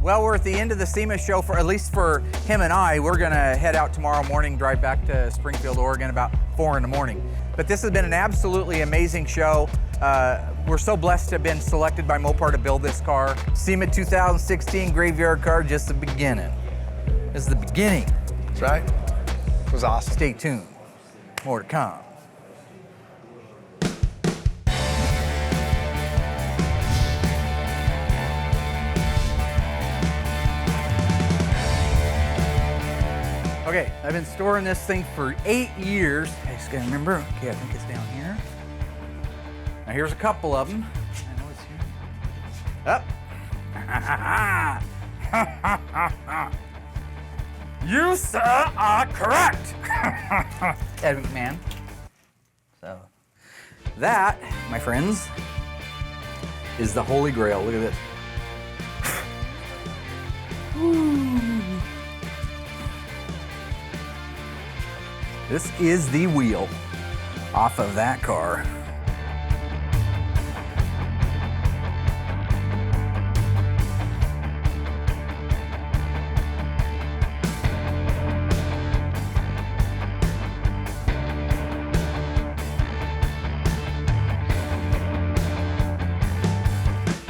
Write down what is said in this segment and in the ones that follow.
Well, we're at the end of the SEMA show, for at least for him and I. We're gonna head out tomorrow morning, drive back to Springfield, Oregon about 4 in the morning. But this has been an absolutely amazing show. We're so blessed to have been selected by Mopar to build this car. SEMA 2016 Graveyard Car, just the beginning. This is the beginning. That's right. It was awesome. Stay tuned, more to come. Okay, I've been storing this thing for 8 years. I just gotta remember, okay, I think it's down here. Now here's a couple of them. I know it's here. Up. You, sir, are correct. Ed McMahon. So, that, my friends, is the Holy Grail. Look at this. This is the wheel off of that car.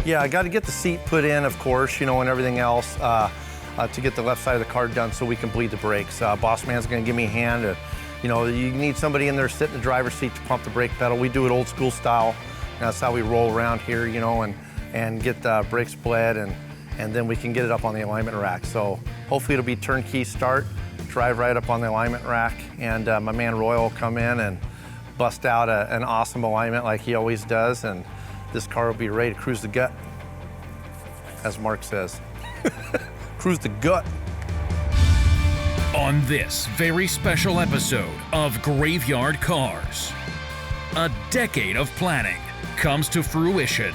Yeah, I got to get the seat put in, of course, you know, and everything else to get the left side of the car done so we can bleed the brakes. Boss man's going to give me a hand. You know, you need somebody in there sitting in the driver's seat to pump the brake pedal. We do it old school style. That's how we roll around here, you know, and get the brakes bled, and then we can get it up on the alignment rack. So hopefully it'll be turnkey start, drive right up on the alignment rack, and my man Roy will come in and bust out an awesome alignment like he always does, and this car will be ready to cruise the gut, as Mark says. Cruise the gut. On this very special episode of Graveyard Cars, a decade of planning comes to fruition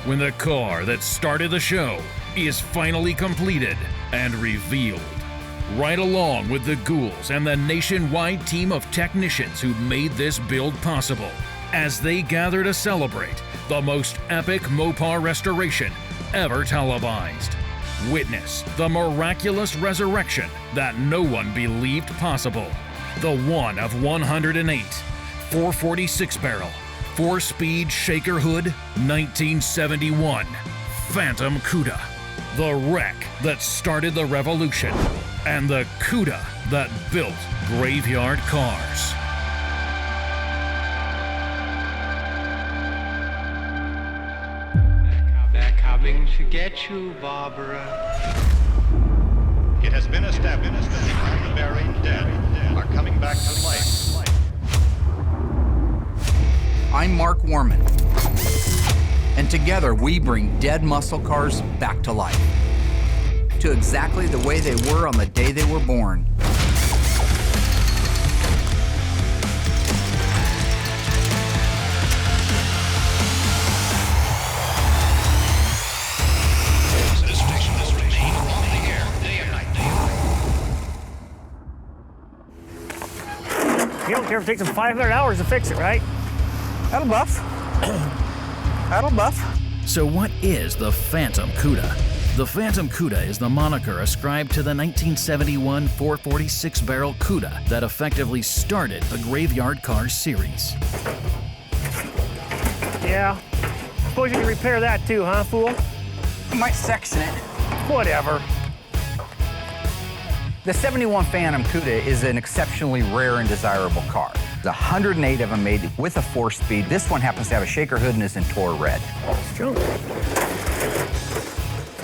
when the car that started the show is finally completed and revealed. Right along with the ghouls and the nationwide team of technicians who made this build possible, as they gather to celebrate the most epic Mopar restoration ever televised. Witness the miraculous resurrection that no one believed possible. The one of 108, 446 barrel, 4-speed shaker hood, 1971 Phantom Cuda. The wreck that started the revolution, and the Cuda that built Graveyard Cars. Coming to get you, Barbara. It has been established that the buried dead are coming back to life. I'm Mark Warman, and together we bring dead muscle cars back to life, to exactly the way they were on the day they were born. You don't care if it takes them 500 hours to fix it, right? That'll buff. That'll buff. So what is the Phantom Cuda? The Phantom Cuda is the moniker ascribed to the 1971 446 barrel Cuda that effectively started the Graveyard Cars series. Yeah. Suppose you can repair that too, huh, fool? Might section it. Whatever. The 71 Phantom Cuda is an exceptionally rare and desirable car. There's 108 of them made with a 4-speed. This one happens to have a shaker hood and is in Tor red. It's true. It's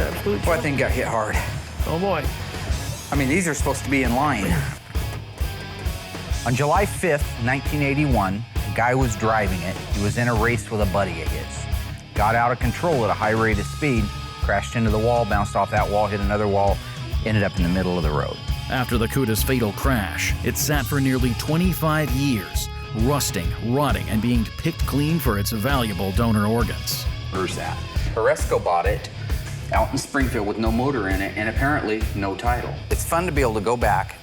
absolute Boy, that thing got hit hard. Oh boy. I mean, these are supposed to be in line. On July 5th, 1981, a guy was driving it. He was in a race with a buddy of his. Got out of control at a high rate of speed, crashed into the wall, bounced off that wall, hit another wall, ended up in the middle of the road. After the Cuda's fatal crash, it sat for nearly 25 years, rusting, rotting, and being picked clean for its valuable donor organs. Where's that? Oresco bought it out in Springfield with no motor in it and apparently no title. It's fun to be able to go back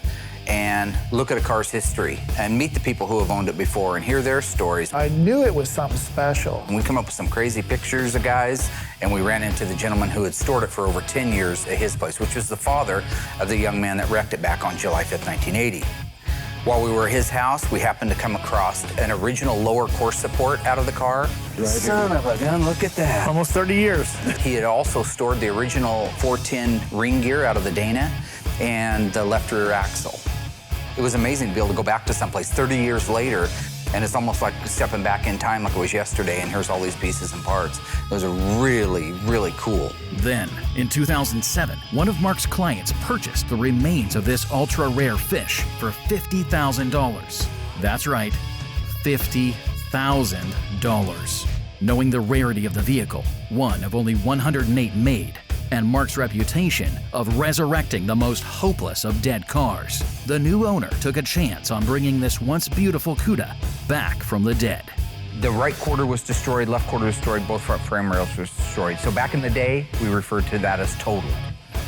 and look at a car's history and meet the people who have owned it before and hear their stories. I knew it was something special. And we come up with some crazy pictures of guys, and we ran into the gentleman who had stored it for over 10 years at his place, which was the father of the young man that wrecked it back on July 5th, 1980. While we were at his house, we happened to come across an original lower course support out of the car. Son of a gun, look at that. Almost 30 years. He had also stored the original 410 ring gear out of the Dana and the left rear axle. It was amazing to be able to go back to someplace 30 years later, and it's almost like stepping back in time like it was yesterday, and here's all these pieces and parts. It was really, really cool. Then, in 2007, one of Mark's clients purchased the remains of this ultra-rare fish for $50,000. That's right, $50,000. Knowing the rarity of the vehicle, one of only 108 made, and Mark's reputation of resurrecting the most hopeless of dead cars, the new owner took a chance on bringing this once beautiful Cuda back from the dead. The right quarter was destroyed, left quarter was destroyed, both front frame rails were destroyed. So back in the day, we referred to that as totaled.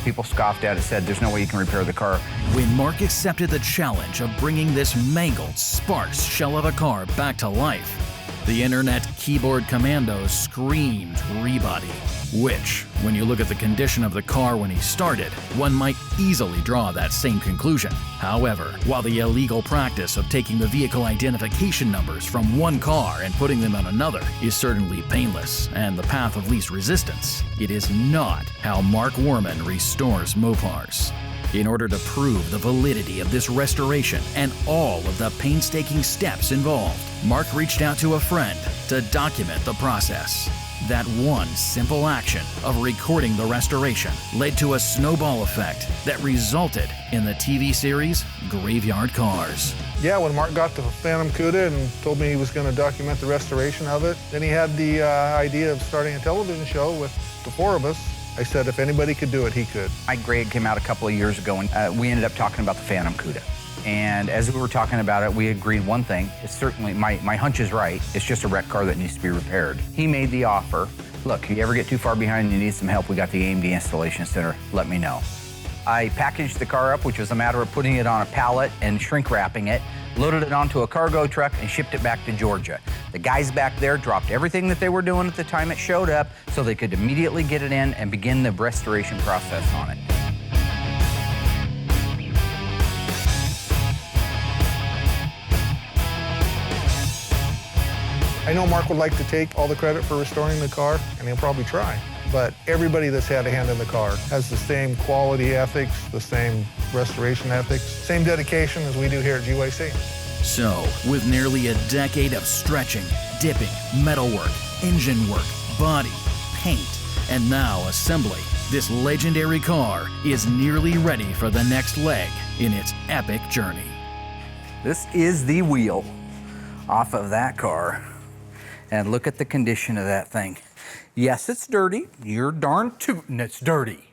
People scoffed at it, said there's no way you can repair the car. When Mark accepted the challenge of bringing this mangled, sparse shell of a car back to life, the internet keyboard commandos screamed rebody, which, when you look at the condition of the car when he started, one might easily draw that same conclusion. However, while the illegal practice of taking the vehicle identification numbers from one car and putting them on another is certainly painless and the path of least resistance, it is not how Mark Worman restores Mopars. In order to prove the validity of this restoration and all of the painstaking steps involved, Mark reached out to a friend to document the process. That one simple action of recording the restoration led to a snowball effect that resulted in the TV series Graveyard Carz. Yeah, when Mark got the Phantom Cuda and told me he was going to document the restoration of it, then he had the idea of starting a television show with the four of us. I said if anybody could do it, he could. My grade came out a couple of years ago, and we ended up talking about the Phantom Cuda. And as we were talking about it, we agreed one thing. It's certainly, my hunch is right. It's just a wrecked car that needs to be repaired. He made the offer. Look, if you ever get too far behind and you need some help, we got the AMD Installation Center. Let me know. I packaged the car up, which was a matter of putting it on a pallet and shrink wrapping it, loaded it onto a cargo truck, and shipped it back to Georgia. The guys back there dropped everything that they were doing at the time it showed up so they could immediately get it in and begin the restoration process on it. I know Mark would like to take all the credit for restoring the car, and he'll probably try. But everybody that's had a hand in the car has the same quality ethics, the same restoration ethics, same dedication as we do here at GYC. So, with nearly a decade of stretching, dipping, metalwork, engine work, body, paint, and now assembly, this legendary car is nearly ready for the next leg in its epic journey. This is the wheel off of that car. And look at the condition of that thing. Yes, it's dirty. You're darn tootin' it's dirty.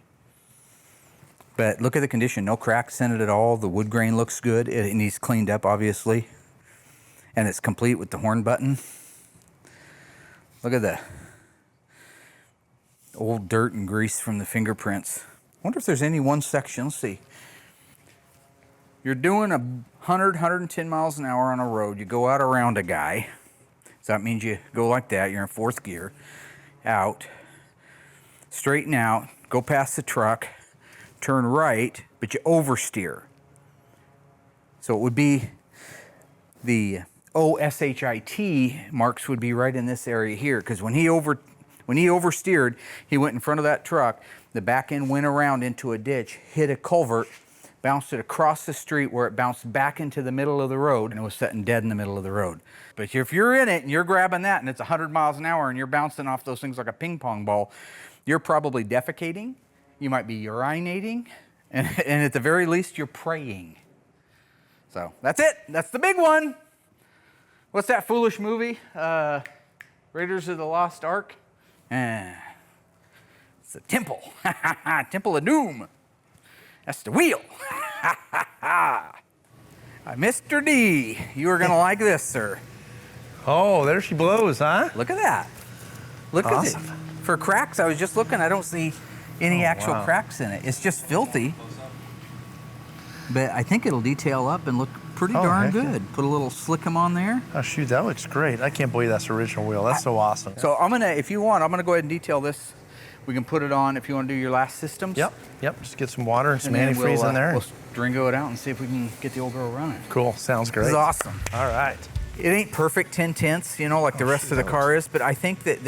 But look at the condition. No cracks in it at all. The wood grain looks good. It needs cleaned up, obviously. And it's complete with the horn button. Look at the old dirt and grease from the fingerprints. I wonder if there's any one section. Let's see. You're doing 100, 110 miles an hour on a road. You go out around a guy. So that means you go like that, you're in fourth gear, out, straighten out, go past the truck, turn right, but you oversteer. So it would be the OSHIT marks would be right in this area here, because when he oversteered, he went in front of that truck, the back end went around into a ditch, hit a culvert, bounced it across the street where it bounced back into the middle of the road, and it was sitting dead in the middle of the road. But if you're in it and you're grabbing that and it's 100 miles an hour and you're bouncing off those things like a ping pong ball, you're probably defecating, you might be urinating, and at the very least, you're praying. So that's it. That's the big one. What's that foolish movie? Raiders of the Lost Ark? It's the temple. Temple of Doom. That's the wheel. Mr. D, you are going to like this, sir. Oh, there she blows, huh? Look at that. Look Awesome. at it. For cracks, I was just looking. I don't see any actual wow. cracks in it. It's just filthy. but I think it'll detail up and look pretty darn good. Put a little slickum on there. Oh shoot, that looks great. I can't believe that's the original wheel. That's so awesome. So I'm gonna, if you want, I'm gonna go ahead and detail this. We can put it on if you want to do your last systems. Yep. Just get some water and some then antifreeze in there. We'll stringo it out and see if we can get the old girl running. Cool, sounds great. This is awesome. All right. It ain't perfect 10/10, you know, like the rest of the car is, but I think that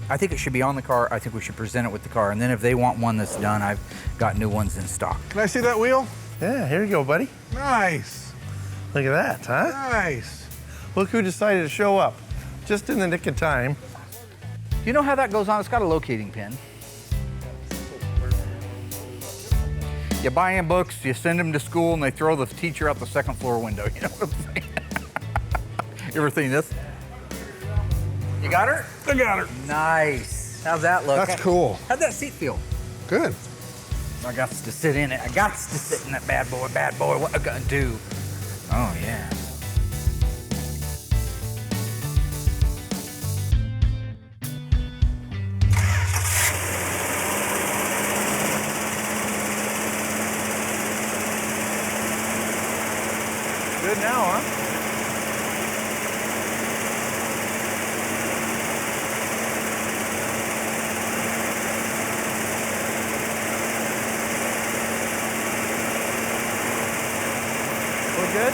I think it should be on the car. I think we should present it with the car. And then if they want one that's done, I've got new ones in stock. Can I see that wheel? Yeah, here you go, buddy. Nice. Look at that, huh? Nice. Look who decided to show up, just in the nick of time. Do you know how that goes on? It's got a locating pin. You buy in books, you send them to school, and they throw the teacher out the second floor window. You know what I'm saying? You ever seen this? You got her? I got her. Nice. How's that look? That's cool. How'd that seat feel? Good. I got to sit in it. I got to sit in that bad boy. Bad boy, what I gonna do? Oh, yeah. Good now, huh? Look good?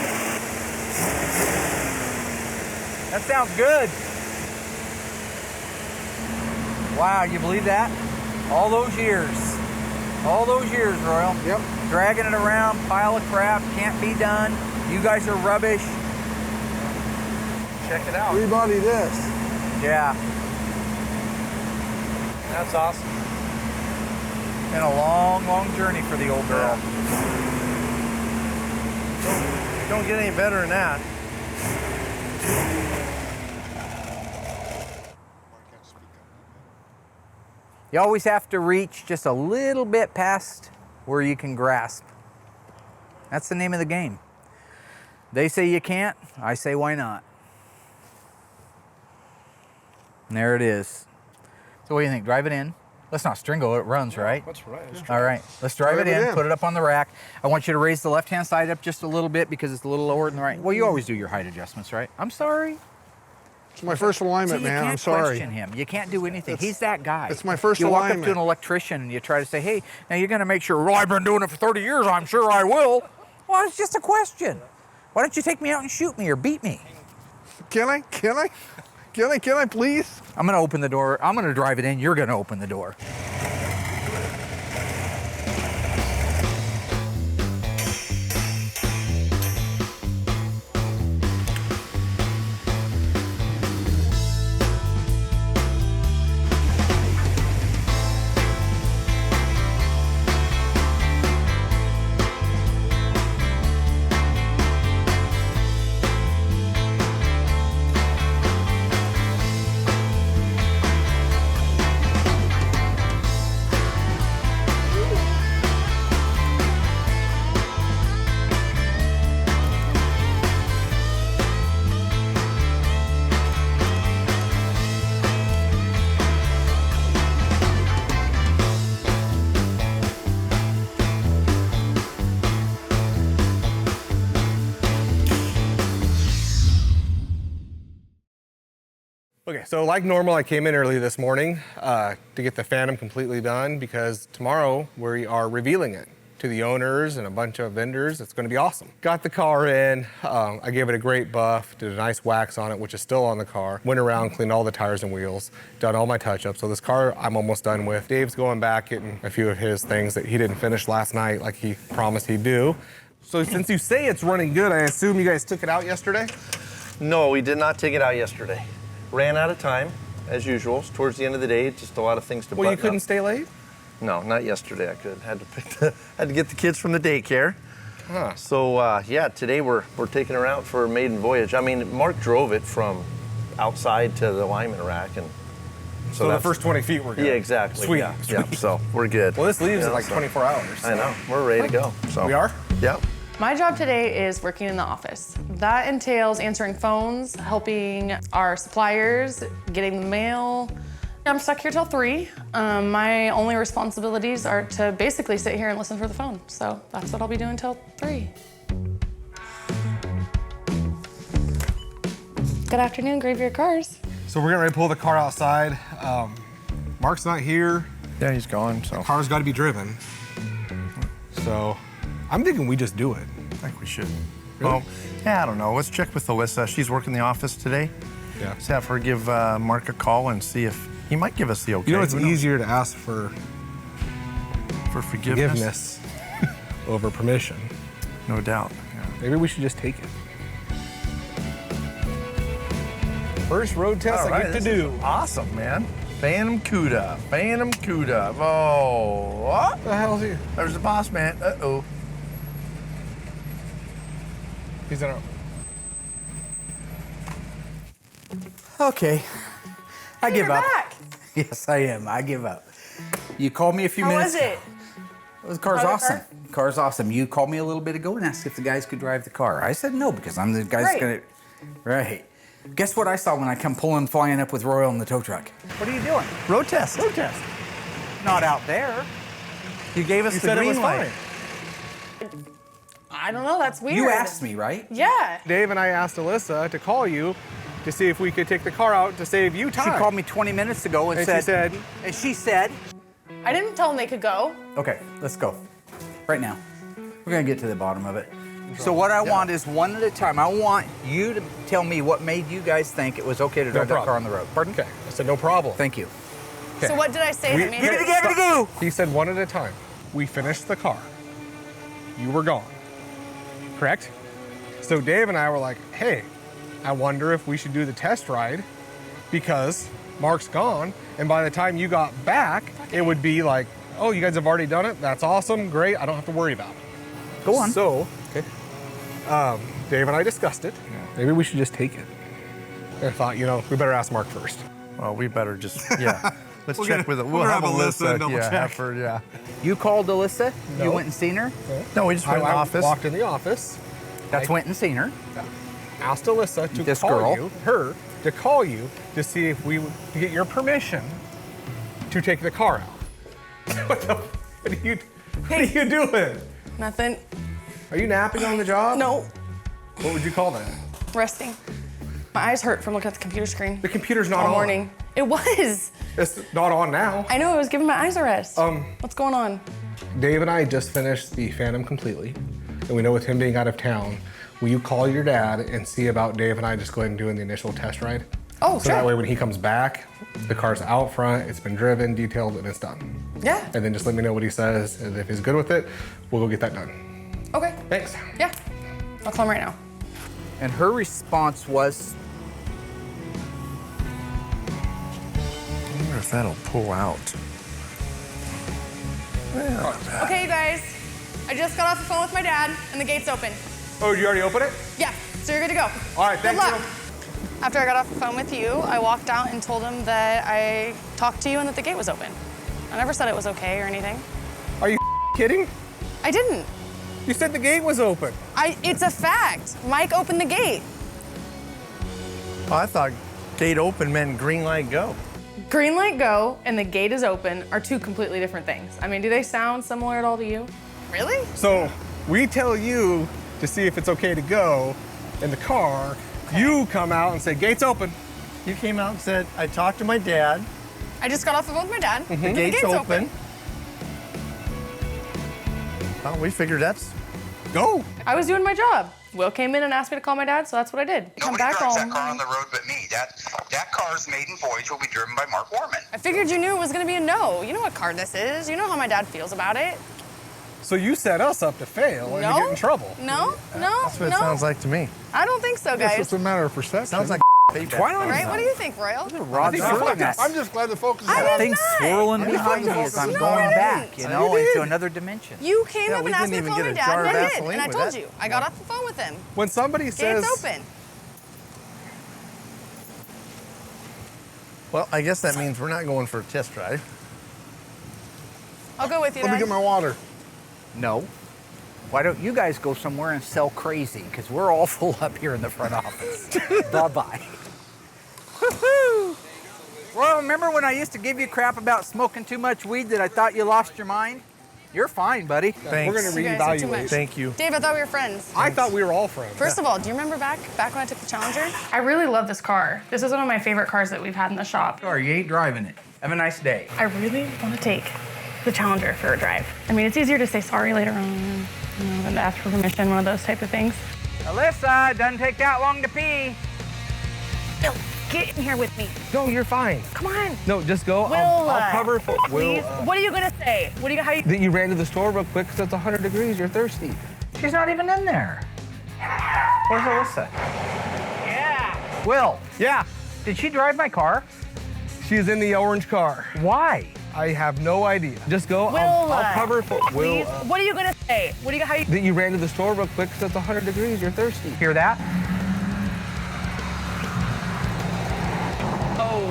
That sounds good. Wow, you believe that? All those years, Royal. Yep. Dragging it around, pile of crap, can't be done. You guys are rubbish. Check it out. Rebody this. Yeah, That's awesome. been a long, long journey for the old girl. Don't get any better than that. You always have to reach just a little bit past where you can grasp. That's the name of the game. They say you can't, I say why not? And there it is. So what do you think, drive it in? Let's not stringo it, it runs, right? That's right. All right, let's drive it in, put it up on the rack. I want you to raise the left-hand side up just a little bit because it's a little lower than the right. Well, you always do your height adjustments, right? I'm sorry. It's my first alignment, See, you man. can't I'm sorry. question him. You can't do anything. He's that guy. It's my first You walk up alignment. to an electrician and you try to say, hey, now you're going to make sure, well, I've been doing it for 30 years. I'm sure I will. Well, it's just a question. Why don't you take me out and shoot me or beat me? Can I please? I'm going to open the door. I'm going to drive it in. You're going to open the door. Okay, so like normal, I came in early this morning to get the Phantom completely done because tomorrow we are revealing it to the owners and a bunch of vendors. It's gonna be awesome. Got the car in, I gave it a great buff, did a nice wax on it, which is still on the car. Went around, cleaned all the tires and wheels, done all my touch-ups. So this car I'm almost done with. Dave's going back, getting a few of his things that he didn't finish last night like he promised he'd do. So since you say it's running good, I assume you guys took it out yesterday? No, we did not take it out yesterday. Ran out of time, as usual. Towards the end of the day, just a lot of things to Well, you button couldn't up. stay late? No, not yesterday. I could. Had to get the kids from the daycare. Huh. So yeah, today we're taking her out for a maiden voyage. I mean, Mark drove it from outside to the alignment rack, and So the first 20 feet were good. Yeah, exactly. Sweet. Yeah, Sweet. yeah. So we're good. Well, this leaves Yeah, in like so- 24 hours. I know. We're ready to go. So We are? Yep. My job today is working in the office. That entails answering phones, helping our suppliers, getting the mail, I'm stuck here till 3. My only responsibilities are to basically sit here and listen for the phone. So that's what I'll be doing till 3. Good afternoon, Graveyard Cars. So we're getting ready to pull the car outside. Mark's not here. Yeah, he's gone, so. Car's got to be driven. So I'm thinking we just do it. I think we should. Really? Well, yeah, I don't know. Let's check with Alyssa. She's working the office today. Yeah. Let's have her give Mark a call and see if he might give us the okay. You know, it's Who knows? easier to ask for forgiveness. over permission. No doubt. Yeah. Maybe we should just take it. First road test All I right, get to this do. is awesome, man. Phantom Cuda. Phantom Cuda. Oh, what? What the hell is he? There's the boss man. Uh-oh. He's in our... Okay. I give you're up. back. Yes, I am. I give up. You called me a few How minutes was it? The car's How was awesome. the Car's awesome. You called me a little bit ago and asked if the guys could drive the car. I said no because I'm the guy that's Right. gonna. Right. Guess what I saw when I come flying up with Royal in the tow truck? What are you doing? Road test. Road test. Not out there. You gave us You the said it was green light. fine. I don't know, that's weird. You asked me, right? Yeah. Dave and I asked Alyssa to call you to see if we could take the car out to save you time. She called me 20 minutes ago and, And she said, I didn't tell them they could go. okay, let's go. Right now. We're gonna get to the bottom of it. So what I want is one at a time. I want you to tell me what made you guys think it was okay to drive that problem. car on the road. Pardon? okay. I said, no problem. Thank you. Okay. So what did I say that made Give it? it go. He said one at a time. We finished the car. You were gone. Correct? So Dave and I were like, hey, I wonder if we should do the test ride because Mark's gone. And by the time you got back, it would be like, oh, you guys have already done it? That's awesome. Great. I don't have to worry about it. Go on. So, Dave and I discussed it. Maybe we should just take it. And I thought, you know, we better ask Mark first. Well, we better just, yeah. Let's We're check gonna- with it. we'll We'll have grab Alyssa Alyssa. and double Yeah, check. have her, yeah. You called Alyssa? You No. went and seen her? No, we just went in the I office. walked in the office, That's went and seen her. asked Alyssa to This call girl. to call you to see if we would to get your permission to take the car out. What are you doing? Nothing. Are you napping on the job? No. What would you call that? Resting. My eyes hurt from looking at the computer screen The computer's not all on. morning. It was. It's not on now. I know, it was giving my eyes a rest. What's going on? Dave and I just finished the Phantom completely, and we know with him being out of town, will you call your dad and see about Dave and I just go ahead and doing the initial test ride? Oh, So sure. that way when he comes back, the car's out front, it's been driven, detailed, and it's done. Yeah. And then just let me know what he says, and if he's good with it, we'll go get that done. Okay. Thanks. Yeah. I'll call him right now. And her response was, I wonder if that'll pull out. Well, Okay, you guys. I just got off the phone with my dad, and the gate's open. Oh, did you already open it? Yeah, so you're good to go. All right, Good thank luck. you. After I got off the phone with you, I walked out and told him that I talked to you and that the gate was open. I never said it was okay or anything. Are you kidding? I didn't. You said the gate was open. It's a fact. Mike opened the gate. oh, I thought gate open meant green light go. Green light go and the gate is open are two completely different things. I mean, do they sound similar at all to you? Really? So we tell you to see if it's okay to go in the car. You come out and say, gate's open. You came out and said, I talked to my dad. I just got off the phone with my dad. The gate's open. Well, we figured that's Go. I was doing my job. Will came in and asked me to call my dad, so that's what I did. Come Nobody back drives home. that car on the road but me. That car's maiden voyage will be driven by Mark Warman. I figured you knew it was gonna be a no. You know what car this is. You know how my dad feels about it. So you set us up to fail and to No. get in trouble. No, that's what it sounds like to me. I don't think so, Guess guys. it's a matter of perception. Sounds like payback. why don't Right? What do you think, Royal? Rod's swirling I'm that just glad the focus is I on. did thing's not. swirling You behind me didn't. as I'm No, going I back, didn't. you know, into another dimension. You came Yeah, up we and asked didn't me to even call get my a dad, jar and of I did. Vaseline And I with told that. you. I got off the phone with him. When somebody says, Gate's open. Well, I guess that means we're not going for a test drive. I'll go with you, Let me Dad. get my water. No. Why don't you guys go somewhere and sell crazy? Because we're all full up here in the front office. Bye-bye. Well, remember when I used to give you crap about smoking too much weed that I thought you lost your mind? You're fine, buddy. Thanks. We're going to You guys are too much. reevaluate. Thank you. Dave, I thought we were friends. I thought we were all friends. First of all, do you remember back when I took the Challenger? I really love this car. This is one of my favorite cars that we've had in the shop. Sorry, you ain't driving it. Have a nice day. I really want to take the Challenger for a drive. I mean, it's easier to say sorry later on, than to ask for permission, one of those type of things. Alyssa, it doesn't take that long to pee. Bill, get in here with me. No, you're fine. Come on. No, just go. Will, I'll cover for please. What are you gonna say? How you? That you ran to the store real quick because it's 100 degrees. You're thirsty. She's not even in there. Where's Alyssa? Yeah. Will, Yeah, did she drive my car? she's in the orange car. Why? I have no idea. Just go. Will, I'll cover for. please. What are you gonna say? How you? That you ran to the store real quick because it's 100 degrees. You're thirsty. Hear that? Oh.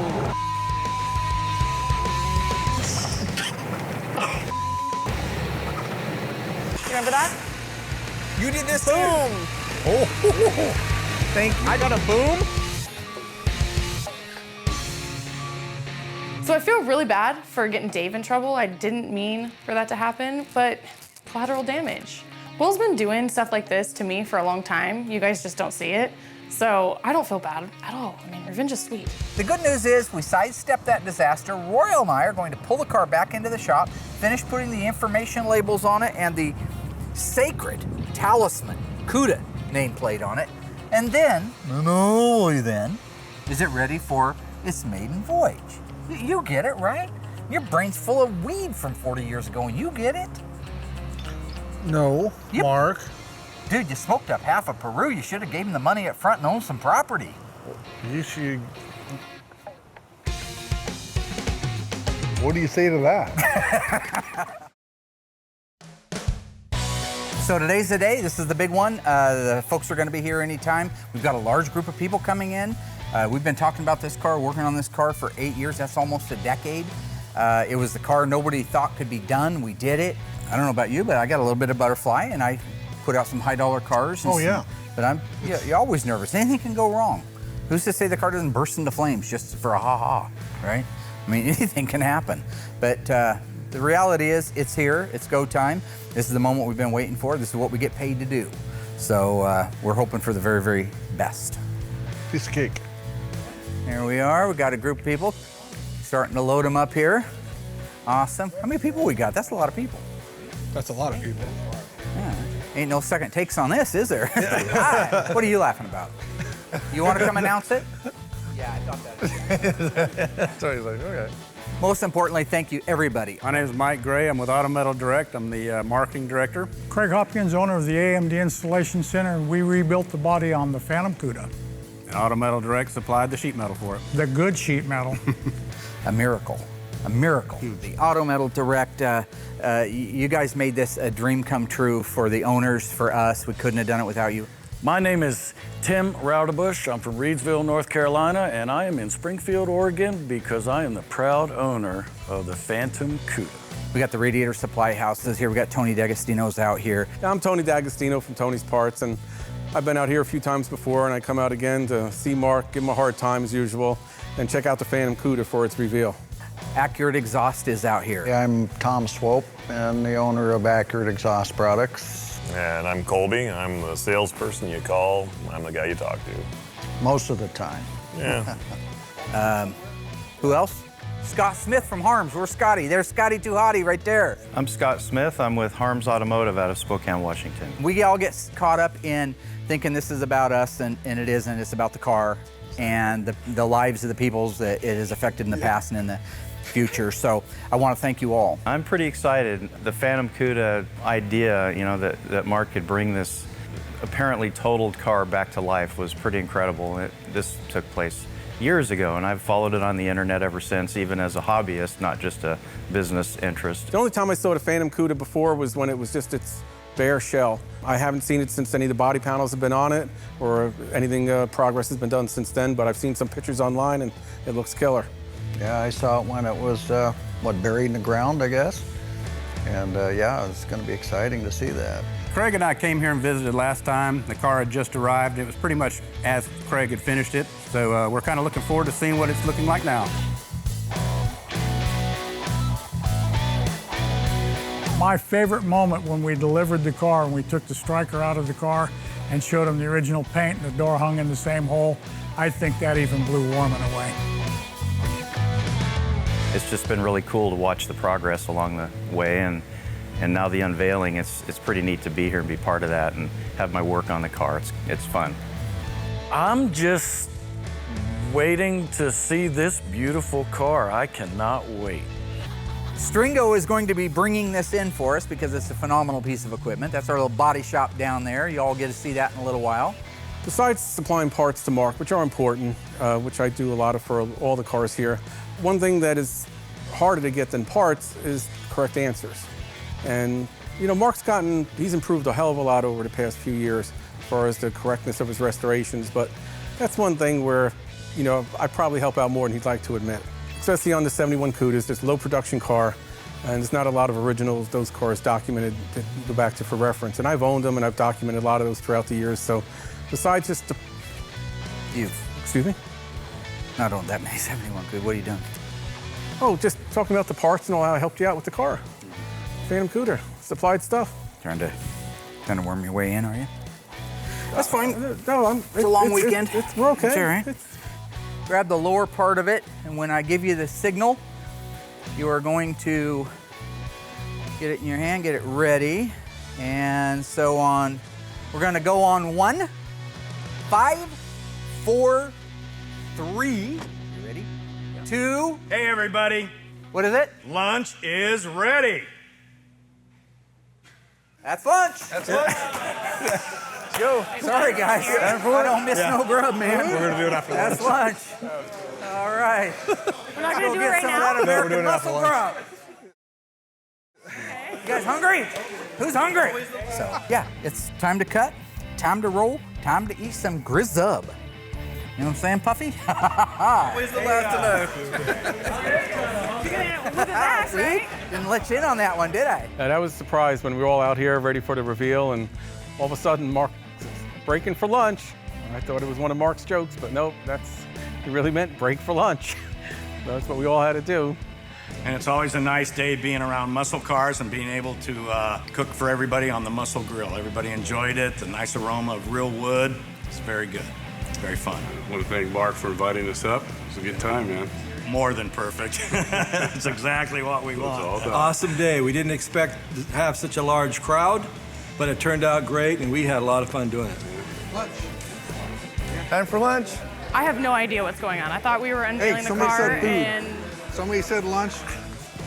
You remember that? You did this Boom. Oh, thank you. I got a boom. So I feel really bad for getting Dave in trouble. I didn't mean for that to happen, but collateral damage. Will's been doing stuff like this to me for a long time. You guys just don't see it. So I don't feel bad at all. I mean, revenge is sweet. The good news is we sidestepped that disaster. Royal and I are going to pull the car back into the shop, finish putting the information labels on it and the sacred talisman Cuda nameplate on it. And then, and only then, is it ready for its maiden voyage. You get it, right? Your brain's full of weed from 40 years ago and you get it. No, Yep. Mark. Dude, you smoked up half of Peru. You should have gave him the money up front and owned some property. You should. What do you say to that? So today's the day. This is the big one. The folks are going to be here anytime. We've got a large group of people coming in. We've been talking about this car, working on this car for 8 years. That's almost a decade. It was the car nobody thought could be done. We did it. I don't know about you, but I got a little bit of butterfly, and I put out some high-dollar cars. Oh, yeah. But you're always nervous. Anything can go wrong. Who's to say the car doesn't burst into flames just for a ha-ha, right? I mean, anything can happen. But the reality is, it's here. It's go time. This is the moment we've been waiting for. This is what we get paid to do. So we're hoping for the very, very best. Piece of cake. Here we are. We got a group of people starting to load them up here. Awesome. How many people we got? That's a lot of people. That's a lot of people. Yeah. Ain't no second takes on this, is there? Hi. What are you laughing about? You want to come announce it? Yeah, I thought that. So he's like, okay. Most importantly, thank you, everybody. My name is Mike Gray. I'm with Auto Metal Direct. I'm the marketing director. Craig Hopkins, owner of the AMD Installation Center. We rebuilt the body on the Phantom Cuda. And Auto Metal Direct supplied the sheet metal for it. The good sheet metal. A miracle. A miracle. The Auto Metal Direct, you guys made this a dream come true for the owners, for us. We couldn't have done it without you. My name is Tim Raudebush. I'm from Reidsville, North Carolina, and I am in Springfield, Oregon because I am the proud owner of the Phantom Cuda. We got the Radiator Supply Houses here. We got Tony D'Agostino's out here. I'm Tony D'Agostino from Tony's Parts, and I've been out here a few times before, and I come out again to see Mark, give him a hard time as usual, and check out the Phantom Cuda for its reveal. Accurate Exhaust is out here. I'm Tom Swope, and the owner of Accurate Exhaust Products. And I'm Colby. I'm the salesperson you call. I'm the guy you talk to. Most of the time. Yeah. Who else? Scott Smith from Harms. Where's Scotty? There's Scotty Too Hottie right there. I'm Scott Smith. I'm with Harms Automotive out of Spokane, Washington. We all get caught up in thinking this is about us, and it isn't. It's about the car and the lives of the people that it has affected in the past and in the future. So I want to thank you all. I'm pretty excited. The Phantom Cuda idea, that Mark could bring this apparently totaled car back to life was pretty incredible. This took place years ago, and I've followed it on the internet ever since, even as a hobbyist, not just a business interest. The only time I saw the Phantom Cuda before was when it was just its bare shell. I haven't seen it since any of the body panels have been on it, or anything progress has been done since then, but I've seen some pictures online, and it looks killer. Yeah, I saw it when it was, buried in the ground, I guess. And yeah, it's going to be exciting to see that. Craig and I came here and visited last time. The car had just arrived. It was pretty much as Craig had finished it. So we're kind of looking forward to seeing what it's looking like now. My favorite moment when we delivered the car and we took the striker out of the car and showed them the original paint and the door hung in the same hole. I think that even blew Warman away. It's just been really cool to watch the progress along the way, and now the unveiling, it's pretty neat to be here and be part of that and have my work on the car. It's fun. I'm just waiting to see this beautiful car. I cannot wait. Stringo is going to be bringing this in for us because it's a phenomenal piece of equipment. That's our little body shop down there. You all get to see that in a little while. Besides supplying parts to Mark, which are important, which I do a lot of for all the cars here, one thing that is harder to get than parts is correct answers. And, you know, he's improved a hell of a lot over the past few years as far as the correctness of his restorations, but that's one thing where, you know, I probably help out more than he'd like to admit. Especially on the 71 Cudas, it's a low production car, and there's not a lot of originals, those cars documented to go back to for reference. And I've owned them, and I've documented a lot of those throughout the years, so besides just the... Excuse me? Not on that many 71 Cuda. What are you doing? Oh, just talking about the parts and all, how I helped you out with the car. Phantom Cuda, supplied stuff. Trying to worm your way in, are you? That's fine. No, it's a long weekend. We're okay. It's all right. Grab the lower part of it, and when I give you the signal, you are going to get it in your hand, get it ready, and so on. We're going to go on 1, 5, 4, 3. You ready? 2. Hey, everybody. What is it? Lunch is ready. That's lunch. That's lunch. Let's go. Sorry, guys. I don't miss no grub, man. We're going to do it after lunch. That's lunch. All right. We're not going to do it right now? No, we're doing it after lunch. Okay. You guys hungry? Who's hungry? So, yeah, it's time to cut, time to roll, time to eat some grizzub. You know what I'm saying, Puffy? Always the last to know. Look at that, right? Didn't let you in on that one, did I? I was surprised when we were all out here ready for the reveal, and all of a sudden Mark breaking for lunch. I thought it was one of Mark's jokes, but nope, he really meant break for lunch. That's what we all had to do. And it's always a nice day being around muscle cars and being able to cook for everybody on the muscle grill. Everybody enjoyed it, the nice aroma of real wood. It's very good. It's very fun. I want to thank Mark for inviting us up. It was a good time, man. More than perfect. It's exactly what we want. Awesome day. We didn't expect to have such a large crowd, but it turned out great, and we had a lot of fun doing it. Lunch. Time for lunch. I have no idea what's going on. I thought we were unveiling the car said food. and... Somebody said lunch.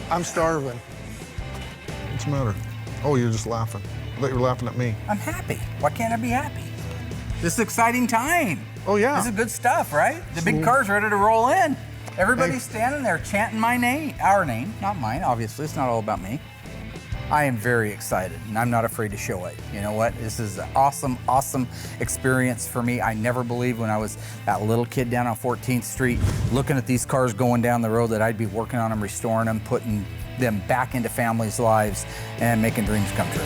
I'm starving. What's the matter? Oh, you're just laughing. I thought you were laughing at me. I'm happy. Why can't I be happy? This is exciting time. Oh, yeah. This is good stuff, right? The big car's ready to roll in. Everybody's standing there chanting my name, our name, not mine, obviously. It's not all about me. I am very excited, and I'm not afraid to show it. You know what? This is an awesome, awesome experience for me. I never believed when I was that little kid down on 14th Street looking at these cars going down the road that I'd be working on them, restoring them, putting them back into families' lives, and making dreams come true.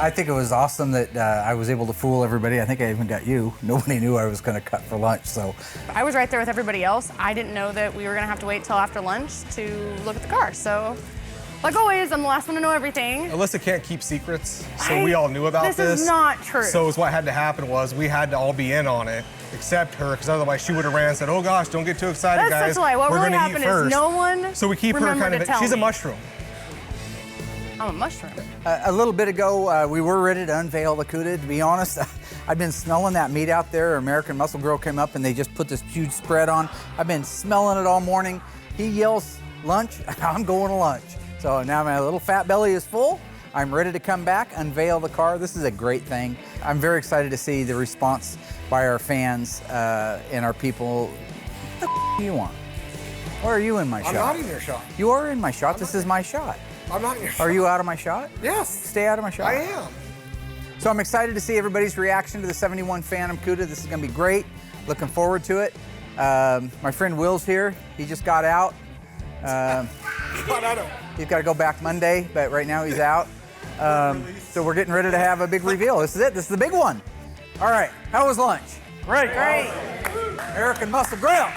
I think it was awesome that I was able to fool everybody. I think I even got you. Nobody knew I was going to cut for lunch, so. I was right there with everybody else. I didn't know that we were going to have to wait till after lunch to look at the car. So, like always, I'm the last one to know everything. Alyssa can't keep secrets, so we all knew about this. This is not true. So what had to happen was we had to all be in on it, except her, because otherwise she would have ran and said, "Oh gosh, don't get too excited, guys. That's such a lie. What really happened is no one So we keep her kind of, she's a mushroom. I'm a mushroom. A little bit ago, we were ready to unveil the Cuda. To be honest, I've been smelling that meat out there. American Muscle Girl came up and they just put this huge spread on. I've been smelling it all morning. He yells, lunch, I'm going to lunch. So now my little fat belly is full. I'm ready to come back, unveil the car. This is a great thing. I'm very excited to see the response by our fans and our people. What the do you want? Or are you in my shot? I'm not in your shot. You are in my shot. This is my shot. I'm not in your shot. Are you out of my shot? Yes. Stay out of my shot. I am. So I'm excited to see everybody's reaction to the 71 Phantom Cuda. This is going to be great. Looking forward to it. My friend Will's here. He just got out. He's got to go back Monday, but right now he's out. So we're getting ready to have a big reveal. This is it. This is the big one. All right. How was lunch? Great. Great. American Muscle Grill.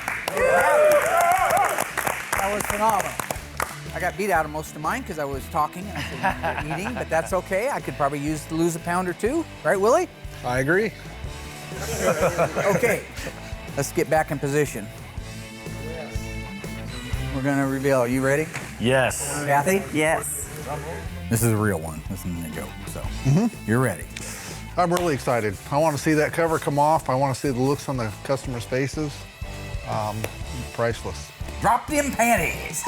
That was phenomenal. I got beat out of most of mine because I was talking and I said eating, but that's okay. I could probably lose a pound or two. Right, Willie? I agree. Okay. Let's get back in position. We're going to reveal. Are you ready? Yes. Kathy? Yes. This is a real one. This isn't a joke. So you're ready. I'm really excited. I want to see that cover come off. I want to see the looks on the customers' faces. Priceless. Drop them panties.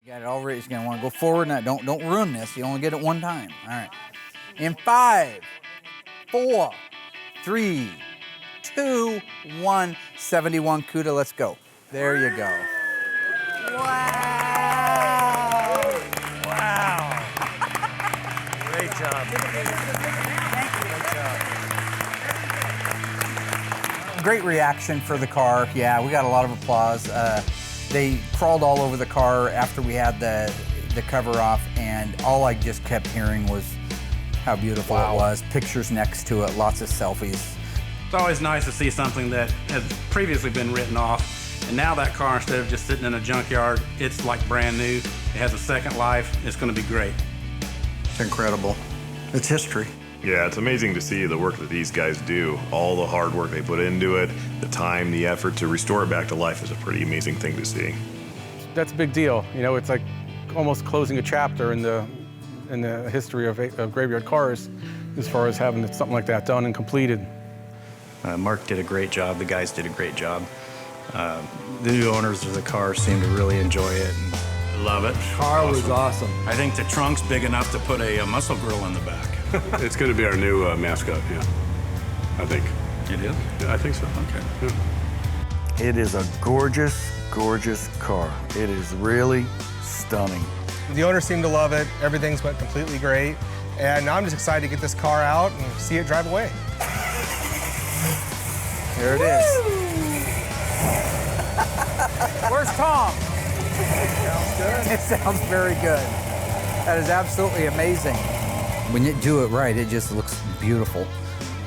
You got it all ready. You're going to want to go forward. Now, don't ruin this. You only get it one time. All right. In 5, 4, 3, 2, 1. 71 CUDA. Let's go. There you go. Wow. Great job. Great reaction for the car. Yeah, we got a lot of applause. They crawled all over the car after we had the cover off, and all I just kept hearing was how beautiful it was. Pictures next to it, lots of selfies. It's always nice to see something that has previously been written off, and now that car, instead of just sitting in a junkyard, it's like brand new. It has a second life. It's going to be great. It's incredible. It's history. Yeah, it's amazing to see the work that these guys do. All the hard work they put into it, the time, the effort to restore it back to life is a pretty amazing thing to see. That's a big deal. You know, it's like almost closing a chapter in the history of graveyard cars as far as having something like that done and completed. Mark did a great job. The guys did a great job. The new owners of the car seem to really enjoy it. And love it. Car was awesome. I think the trunk's big enough to put a muscle grill in the back. It's going to be our new mascot, yeah. I think. It is? Yeah, I think so. Okay. Yeah. It is a gorgeous, gorgeous car. It is really stunning. The owners seem to love it. Everything's went completely great. And now I'm just excited to get this car out and see it drive away. There it is. Where's Tom? It sounds very good. That is absolutely amazing. When you do it right, it just looks beautiful.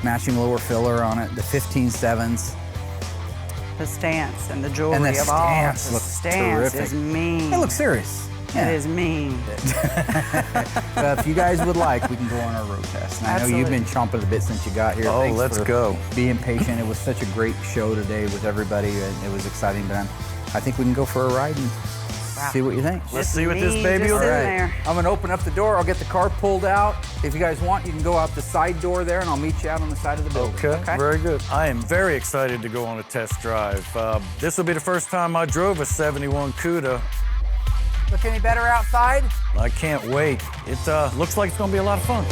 Matching lower filler on it, the 15.7s. The stance and the jewelry And the of all. stance The looks stance terrific. is mean. It looks serious. It is mean. If you guys would like, we can go on our road test. And I know you've been chomping at the bit since you got here. Oh, Thanks let's for go. Being patient. It was such a great show today with everybody, and it was exciting. But I think we can go for a ride and see what you think. Let's see what this baby will All do. right. I'm gonna open up the door. I'll get the car pulled out. If you guys want, you can go out the side door there, and I'll meet you out on the side of the building. Okay, very good. I am very excited to go on a test drive. This will be the first time I drove a 71 CUDA. Look any better outside? I can't wait. It looks like it's gonna be a lot of fun.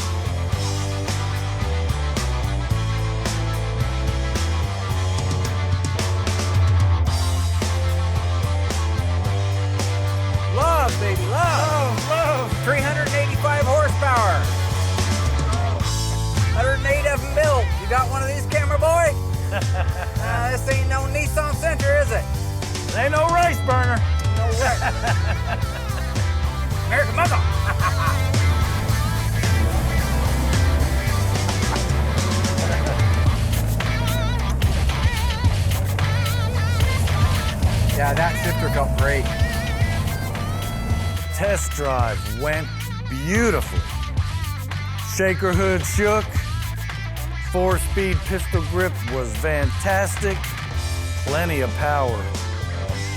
Love, baby, love. Love. 385 horsepower. 108 of them built. You got one of these, camera boy? This ain't no Nissan Sentra, is it? Ain't no race burner. No way. American Muscle. Yeah, that shifter felt great. Test drive went beautifully. Shaker hood shook. 4-speed pistol grip was fantastic. Plenty of power.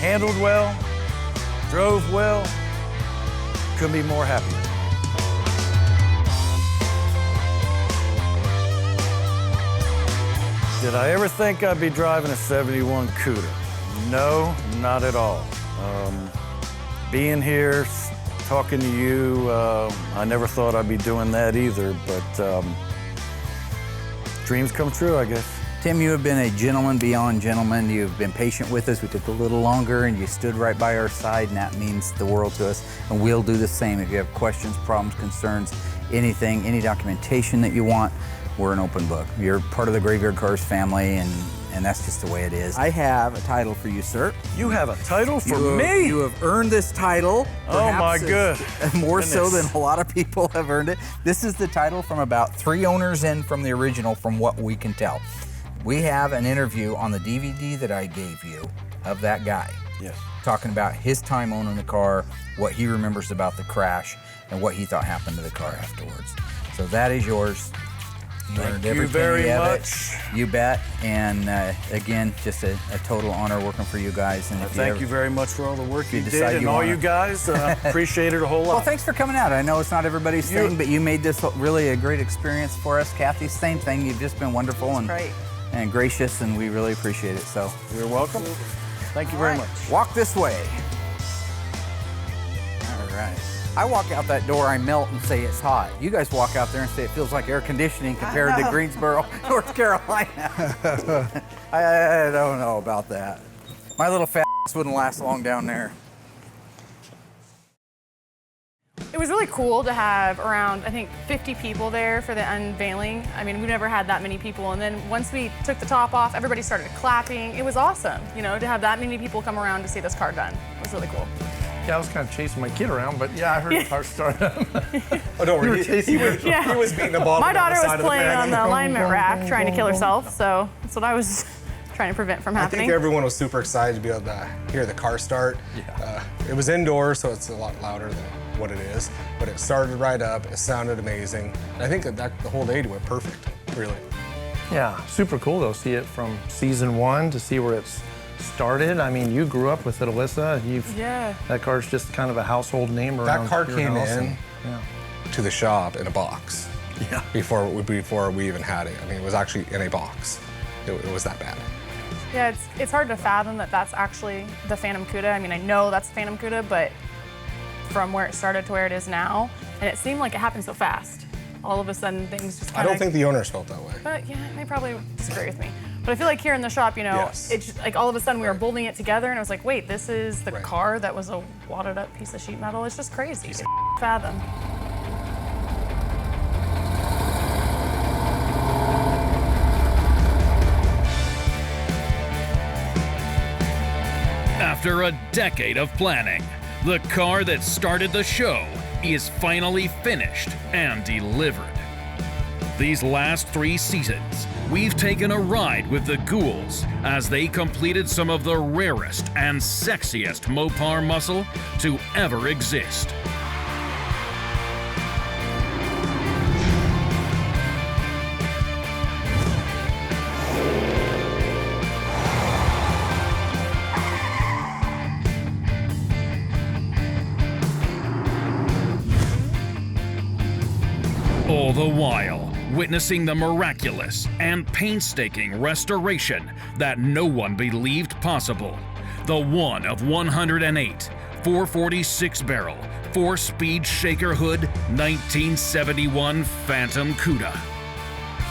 Handled well. Drove well. Couldn't be more happy. Did I ever think I'd be driving a 71 CUDA? No, not at all. Being here, talking to you, I never thought I'd be doing that either, but dreams come true, I guess. Tim, you have been a gentleman beyond gentlemen. You've been patient with us. We took a little longer, and you stood right by our side, and that means the world to us. And we'll do the same. If you have questions, problems, concerns, anything, any documentation that you want, we're an open book. You're part of the Graveyard Cars family, and and that's just the way it is. I have a title for you, sir. You have a title for me? You have earned this title. Oh my Perhaps more so goodness. than a lot of people have earned it. This is the title from about 3 owners in from the original, from what we can tell. We have an interview on the DVD that I gave you of that guy. Yes. Talking about his time owning the car, what he remembers about the crash, and what he thought happened to the car afterwards. So that is yours. Thank you very much. You bet. And again, just a total honor working for you guys. And Thank you very much for all the work you did, decide and you all wanna- you guys. Appreciate it a whole lot. Well, thanks for coming out. I know it's not everybody's thing, but you made this really a great experience for us. Kathy, same thing. You've just been wonderful and gracious, and we really appreciate it. So you're welcome. Thank you very much. Walk this way. All right. I walk out that door, I melt and say it's hot. You guys walk out there and say it feels like air conditioning compared to Greensboro, North Carolina. I don't know about that. My little fat ass wouldn't last long down there. It was really cool to have around, I think, 50 people there for the unveiling. I mean, we never had that many people. And then once we took the top off, everybody started clapping. It was awesome, you know, to have that many people come around to see this car done. It was really cool. Yeah, I was kind of chasing my kid around, but yeah, I heard the car start up. Oh, don't worry. You were chasing her. Yeah. He was beating the ball. My daughter down the was side playing of on the alignment rack trying to kill herself, so that's what I was trying to prevent from I happening. think everyone was super excited to be able to hear the car start. Yeah. It was indoors, so it's a lot louder than what it is, but it started right up. It sounded amazing. And I think that the whole day went perfect, really. Yeah, super cool though. See it from season 1 to see where it's started. I mean, you grew up with it, Alyssa. That car's just kind of a household name around. That car your came house in to the shop in a box. Yeah. Before we even had it. I mean, it was actually in a box. It was that bad. Yeah, it's hard to fathom that that's actually the Phantom Cuda. I mean, I know that's the Phantom Cuda, but from where it started to where it is now, and it seemed like it happened so fast. All of a sudden, things just kind of... I don't think the owners felt that way. But yeah, they probably disagree with me. But I feel like here in the shop, you know, it's just, like all of a sudden we were bolting it together, and I was like, wait, this is the car that was a wadded up piece of sheet metal? It's just crazy to fathom. After a decade of planning, the car that started the show is finally finished and delivered. These last 3 seasons, we've taken a ride with the Ghouls as they completed some of the rarest and sexiest Mopar muscle to ever exist. All the while, witnessing the miraculous and painstaking restoration that no one believed possible. The one of 108, 446 barrel, 4-speed shaker hood, 1971 Phantom Cuda.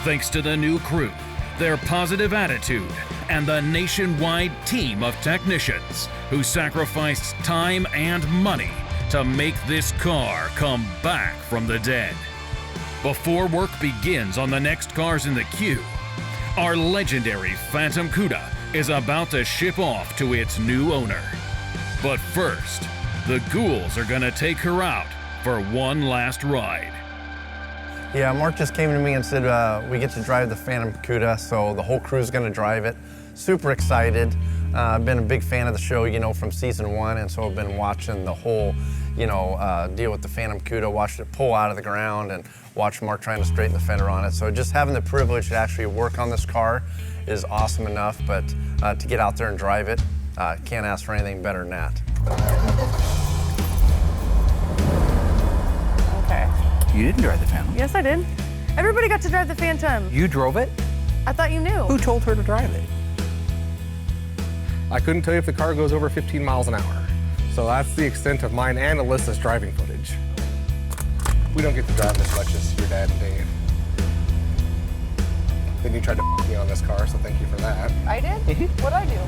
Thanks to the new crew, their positive attitude, and the nationwide team of technicians who sacrificed time and money to make this car come back from the dead. Before work begins on the next cars in the queue, our legendary Phantom Cuda is about to ship off to its new owner. But first, the Ghouls are gonna take her out for one last ride. Yeah, Mark just came to me and said we get to drive the Phantom Cuda, so the whole crew's gonna drive it. Super excited. I've been a big fan of the show, you know, from season 1, and so I've been watching the whole, you know, deal with the Phantom Cuda, watched it pull out of the ground, and watched Mark trying to straighten the fender on it. So just having the privilege to actually work on this car is awesome enough, but to get out there and drive it, can't ask for anything better than that. Okay. You didn't drive the Phantom. Yes, I did. Everybody got to drive the Phantom. You drove it? I thought you knew. Who told her to drive it? I couldn't tell you if the car goes over 15 miles an hour. So that's the extent of mine and Alyssa's driving footage. We don't get to drive as much as your dad and Dave. Then you tried to f me on this car, so thank you for that. I did? What'd I do?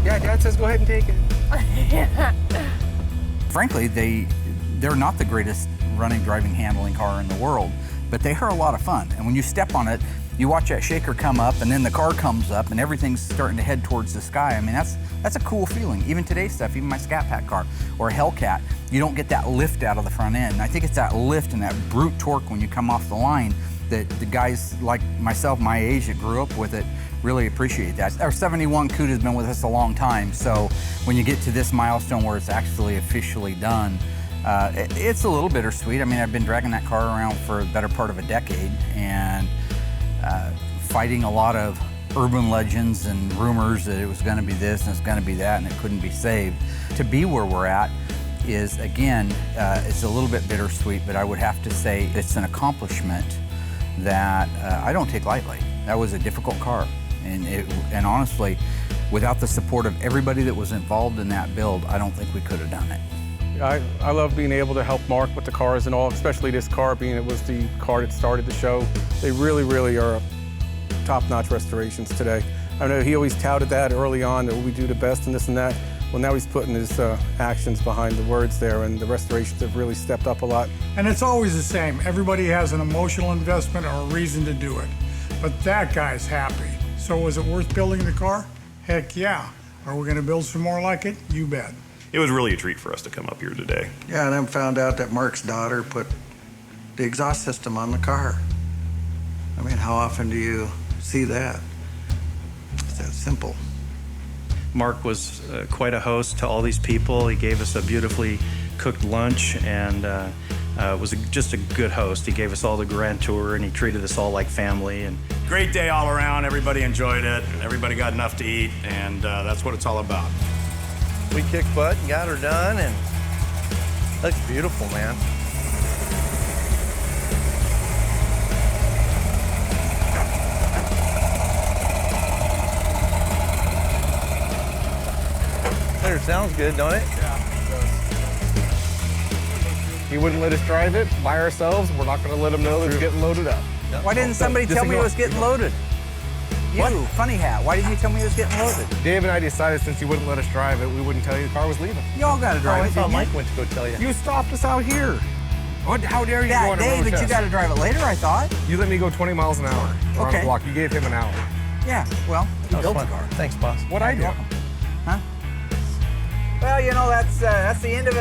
Yeah, Dad says go ahead and take it. Frankly, they're not the greatest running, driving, handling car in the world, but they are a lot of fun. And when you step on it, you watch that shaker come up and then the car comes up and everything's starting to head towards the sky. I mean, that's a cool feeling. Even today's stuff, even my Scat Pack car or a Hellcat, you don't get that lift out of the front end. And I think it's that lift and that brute torque when you come off the line that the guys like myself, my age, that grew up with it, really appreciate that. Our 71 Cuda has been with us a long time, so when you get to this milestone where it's actually officially done, it's a little bittersweet. I mean, I've been dragging that car around for the better part of a decade and fighting a lot of urban legends and rumors that it was gonna be this and it's gonna be that and it couldn't be saved. To be where we're at is, again, it's a little bit bittersweet, but I would have to say it's an accomplishment that I don't take lightly. That was a difficult car, and honestly, without the support of everybody that was involved in that build, I don't think we could have done it. I love being able to help Mark with the cars and all, especially this car, being it was the car that started the show. They really, really are top-notch restorations today. I know he always touted that early on, that we do the best and this and that. Well, now he's putting his actions behind the words there, and the restorations have really stepped up a lot. And it's always the same. Everybody has an emotional investment or a reason to do it. But that guy's happy. So was it worth building the car? Heck yeah. Are we gonna build some more like it? You bet. It was really a treat for us to come up here today. Yeah, and then found out that Mark's daughter put the exhaust system on the car. I mean, how often do you see that? It's that simple. Mark was quite a host to all these people. He gave us a beautifully cooked lunch and was just a good host. He gave us all the grand tour and he treated us all like family. And Great day all around. Everybody enjoyed it. Everybody got enough to eat, and that's what it's all about. We kicked butt and got her done, and looks beautiful, man. There, sounds good, don't it? Yeah, it does. He wouldn't let us drive it by ourselves. We're not going to let him know that it's getting loaded up. Why didn't somebody tell me it was getting loaded? You, funny hat, why didn't you tell me it was getting loaded? Dave and I decided since he wouldn't let us drive it, we wouldn't tell you the car was leaving. Y'all got to drive it, I thought didn't Mike you? went to go tell you. You stopped us out here. How dare you go That on a day, road but you test? got to drive it later, I thought. You let me go 20 miles an hour around Okay. the block. You gave him an hour. Yeah, well, you That was built the fun. car. Thanks, boss. What'd I do? Huh? Well, you know, that's the end of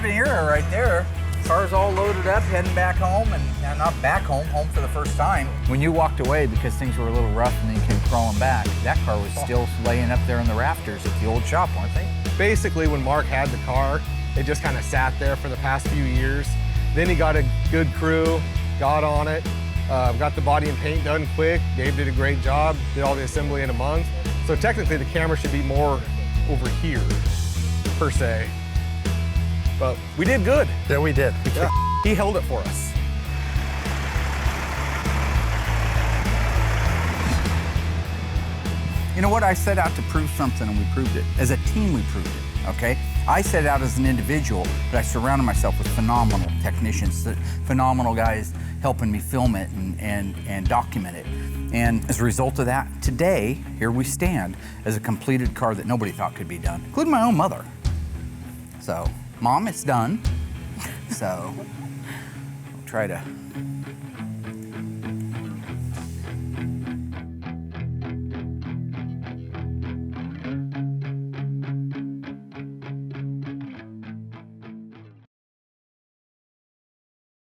an era right there. Car's all loaded up, heading back home, and not back home, home for the first time. When you walked away because things were a little rough and then you came crawling back, that car was still laying up there in the rafters at the old shop, weren't they? Basically, when Mark had the car, it just kind of sat there for the past few years. Then he got a good crew, got on it, got the body and paint done quick. Dave did a great job, did all the assembly in a month. So technically, the camera should be more over here, per se. But we did good. Yeah, we did. Yeah. He held it for us. You know what? I set out to prove something and we proved it. As a team, we proved it, okay? I set out as an individual, but I surrounded myself with phenomenal technicians, phenomenal guys helping me film it and document it. And as a result of that, today, here we stand as a completed car that nobody thought could be done, including my own mother. So, Mom, it's done. So, I'll try to